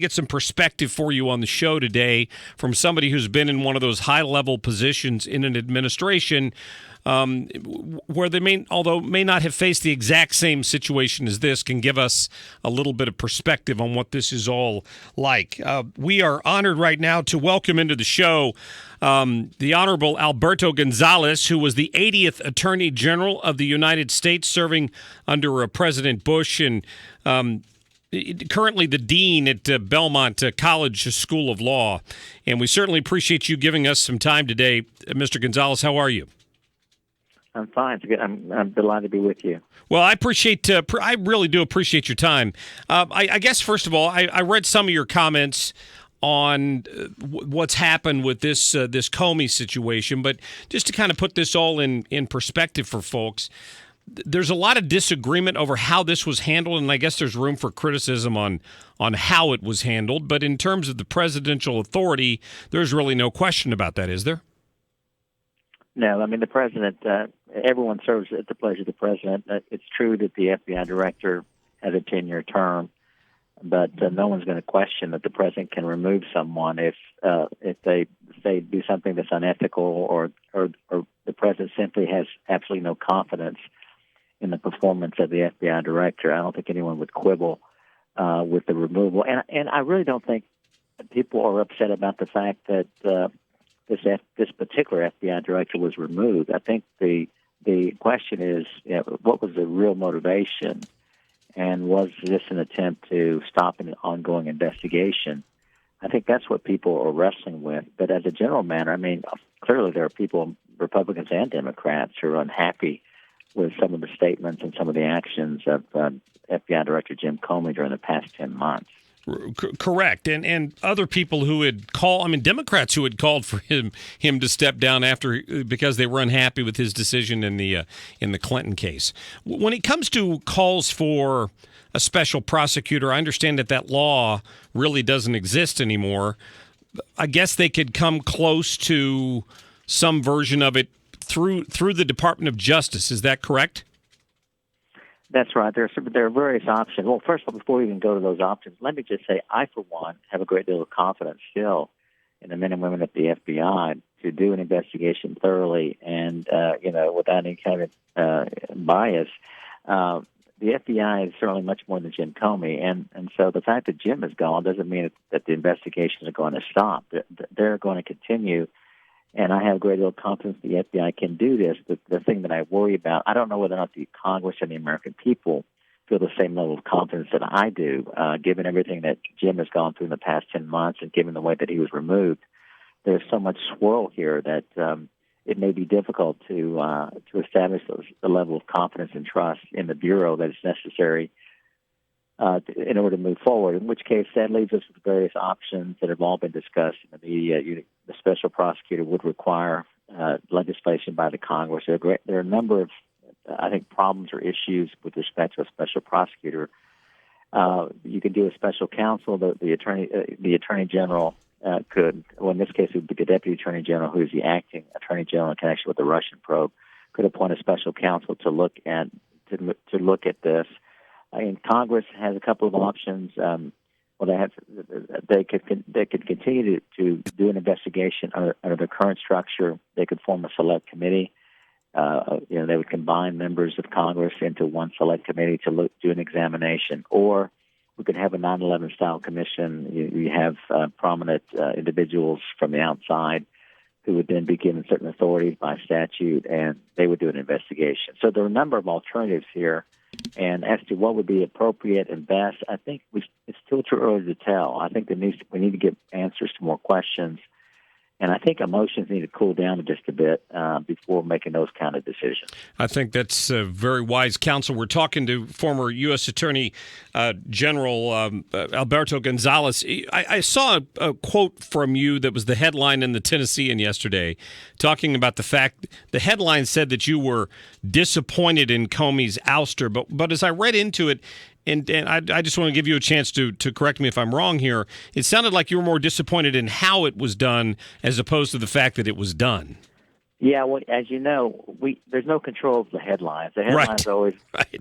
Get some perspective for you on the show today from somebody who's been in one of those high-level positions in an administration where they may not have faced the exact same situation as this, can give us a little bit of perspective on what this is all like. We are honored right now to welcome into the show the Honorable Alberto Gonzales, who was the 80th Attorney General of the United States, serving under President Bush, and currently the dean at Belmont College School of Law. And we certainly appreciate you giving us some time today. Mr. Gonzales, how are you? I'm fine. I'm delighted to be with you. Well, I really do appreciate your time. I guess, first of all, I read some of your comments on what's happened with this Comey situation, but just to kind of put this all in perspective for folks, there's a lot of disagreement over how this was handled, and I guess there's room for criticism on how it was handled. But in terms of the presidential authority, there's really no question about that, is there? No, I mean, the president, everyone serves at the pleasure of the president. It's true that the FBI director has a 10-year term, but no one's going to question that the president can remove someone if they do something that's unethical or the president simply has absolutely no confidence in the performance of the FBI director. I don't think anyone would quibble with the removal. And I really don't think people are upset about the fact that this particular FBI director was removed. I think the question is, what was the real motivation, and was this an attempt to stop an ongoing investigation? I think that's what people are wrestling with. But as a general matter, I mean, clearly there are people, Republicans and Democrats, who are unhappy with some of the statements and some of the actions of FBI Director Jim Comey during the past 10 months. Correct. And other people who had Democrats who had called for him to step down because they were unhappy with his decision in the Clinton case. When it comes to calls for a special prosecutor, I understand that law really doesn't exist anymore. I guess they could come close to some version of it through the Department of Justice. Is that correct? That's right. There are various options. Well, first of all, before we even go to those options, let me just say I, for one, have a great deal of confidence still in the men and women at the FBI to do an investigation thoroughly and, without any kind of bias. The FBI is certainly much more than Jim Comey, and so the fact that Jim is gone doesn't mean that the investigations are going to stop. They're going to continue. And I have a great deal of confidence the FBI can do this. The thing that I worry about, I don't know whether or not the Congress and the American people feel the same level of confidence that I do, given everything that Jim has gone through in the past 10 months and given the way that he was removed. There's so much swirl here that it may be difficult to establish the level of confidence and trust in the Bureau that is necessary in order to move forward, in which case that leaves us with various options that have all been discussed in the media. The special prosecutor would require legislation by the Congress. There are a number of, I think, problems or issues with respect to a special prosecutor. You could do a special counsel. The attorney general could, well, in this case, it would be the deputy attorney general, who is the acting attorney general in connection with the Russian probe, could appoint a special counsel to look at this. Congress has a couple of options. They could continue to do an investigation under the current structure. They could form a select committee. They would combine members of Congress into one select committee to do an examination. Or we could have a 9/11 style commission. You have prominent individuals from the outside who would then be given certain authorities by statute, and they would do an investigation. So there are a number of alternatives here. And as to what would be appropriate and best, I think it's still too early to tell. I think we need to get answers to more questions. And I think emotions need to cool down just a bit before making those kind of decisions. I think that's very wise counsel. We're talking to former U.S. Attorney General Alberto Gonzales. I saw a quote from you that was the headline in the Tennessean yesterday, talking about the fact the headline said that you were disappointed in Comey's ouster. But as I read into it, and I just want to give you a chance to correct me if I'm wrong here, it sounded like you were more disappointed in how it was done as opposed to the fact that it was done. Yeah, well, as you know, there's no control of the headlines. The headlines are always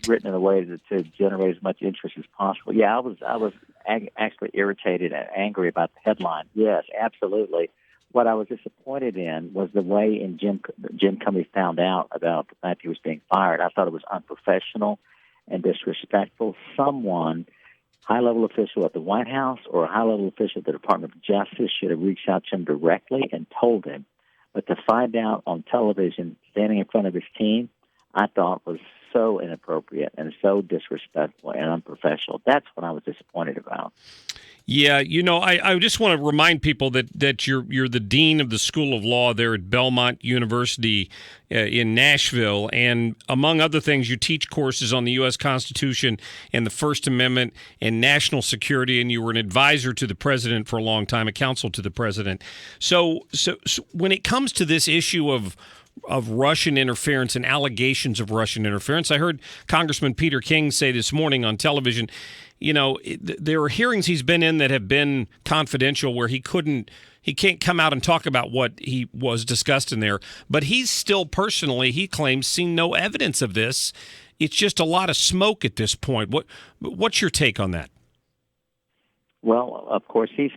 written in a way to generate as much interest as possible. Yeah, I was actually irritated and angry about the headline. Yes, absolutely. What I was disappointed in was the way in Jim Comey found out about the fact he was being fired. I thought it was unprofessional and disrespectful. Someone, high-level official at the White House or a high-level official at the Department of Justice, should have reached out to him directly and told him. But to find out on television, standing in front of his team, I thought was so inappropriate and so disrespectful and unprofessional. That's what I was disappointed about. Yeah, I just want to remind people that you're the dean of the School of Law there at Belmont University in Nashville, and among other things, you teach courses on the U.S. Constitution and the First Amendment and national security, and you were an advisor to the president for a long time, a counsel to the president. So when it comes to this issue of Russian interference and allegations of Russian interference, I heard Congressman Peter King say this morning on television, there are hearings he's been in that have been confidential where he can't come out and talk about what he was discussed in there, but he's still personally, he claims, seen no evidence of this. It's just a lot of smoke at this point. What's your take on that? Well, of course, he's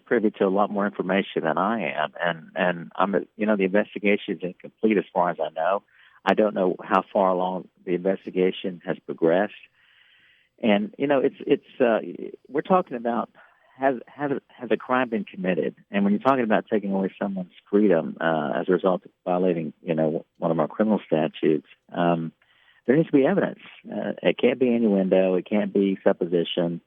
privy to a lot more information than I am, and the investigation is incomplete as far as I know. I don't know how far along the investigation has progressed, and we're talking about has a crime been committed, and when you're talking about taking away someone's freedom as a result of violating one of our criminal statutes, there needs to be evidence. It can't be innuendo. It can't be supposition.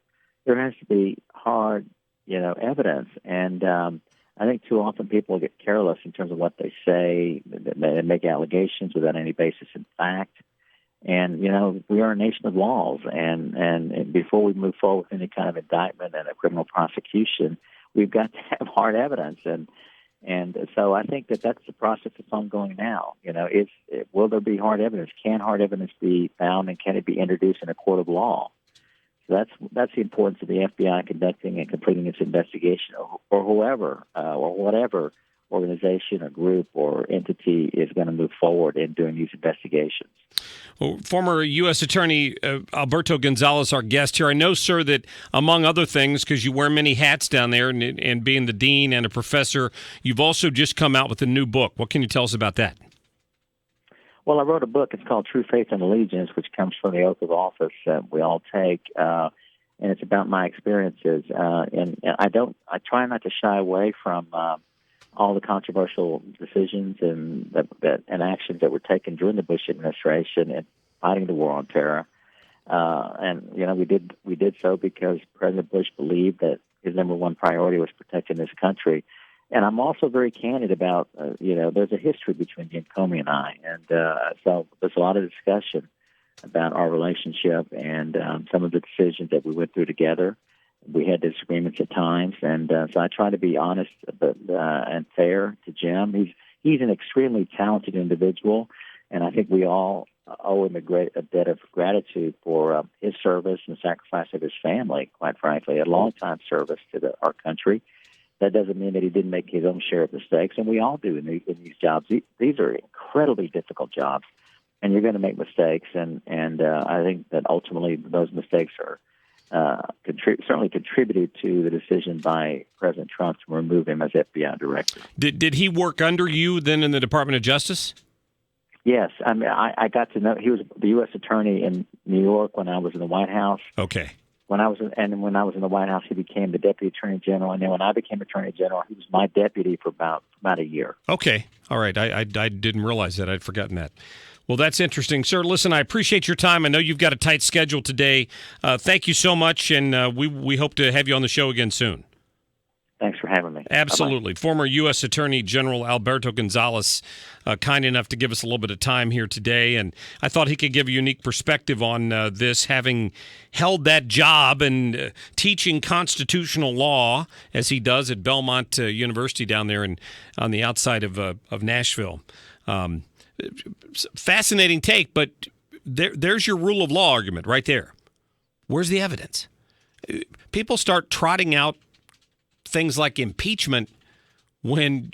There has to be hard, evidence. And I think too often people get careless in terms of what they say. They make allegations without any basis in fact. And, we are a nation of laws. And before we move forward with any kind of indictment and a criminal prosecution, we've got to have hard evidence. And so I think that's the process that's ongoing now. Will there be hard evidence? Can hard evidence be found, and can it be introduced in a court of law? So that's the importance of the FBI conducting and completing its investigation, or whoever or whatever organization or group or entity is going to move forward in doing these investigations. Well, former U.S. Attorney Alberto Gonzales, our guest here. I know, sir, that among other things, because you wear many hats down there and being the dean and a professor, you've also just come out with a new book. What can you tell us about that? Well, I wrote a book. It's called True Faith and Allegiance, which comes from the oath of office that we all take, and it's about my experiences. And I try not to shy away from all the controversial decisions and actions that were taken during the Bush administration in fighting the war on terror. And we did so because President Bush believed that his number one priority was protecting this country. And I'm also very candid about, there's a history between Jim Comey and I. And so there's a lot of discussion about our relationship and some of the decisions that we went through together. We had disagreements at times. And so I try to be honest and fair to Jim. He's an extremely talented individual. And I think we all owe him a debt of gratitude for his service and sacrifice of his family, quite frankly, a long-time service to our country. That doesn't mean that he didn't make his own share of mistakes, and we all do in these jobs. These are incredibly difficult jobs, and you're going to make mistakes. And I think that ultimately those mistakes are certainly contributed to the decision by President Trump to remove him as FBI director. Did he work under you then in the Department of Justice? Yes, I mean I got to know he was the U.S. Attorney in New York when I was in the White House. Okay. When I was in the White House, he became the Deputy Attorney General, and then when I became Attorney General, he was my deputy for about a year. Okay, all right. I didn't realize that. I'd forgotten that. Well, that's interesting, sir. Listen, I appreciate your time. I know you've got a tight schedule today. Thank you so much, and we hope to have you on the show again soon. Thanks for having me. Absolutely. Bye-bye. Former U.S. Attorney General Alberto Gonzales, kind enough to give us a little bit of time here today, and I thought he could give a unique perspective on this, having held that job and teaching constitutional law, as he does at Belmont University down there on the outside of Nashville. Fascinating take, but there's your rule of law argument right there. Where's the evidence? People start trotting out things like impeachment when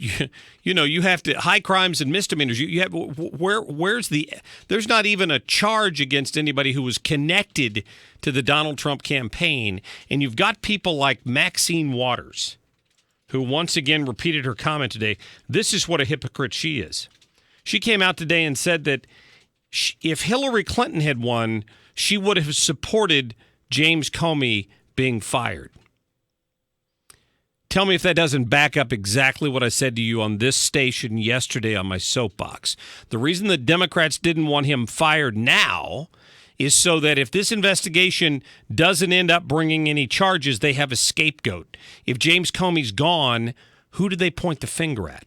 you have to high crimes and misdemeanors. You have there's not even a charge against anybody who was connected to the Donald Trump campaign, and you've got people like Maxine Waters, who once again repeated her comment today. This is what a hypocrite she is. She came out today and said that if Hillary Clinton had won, she would have supported James Comey being fired. Tell me if that doesn't back up exactly what I said to you on this station yesterday on my soapbox. The reason the Democrats didn't want him fired now is so that if this investigation doesn't end up bringing any charges, they have a scapegoat. If James Comey's gone, who do they point the finger at?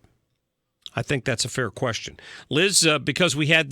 I think that's a fair question. Liz, because we had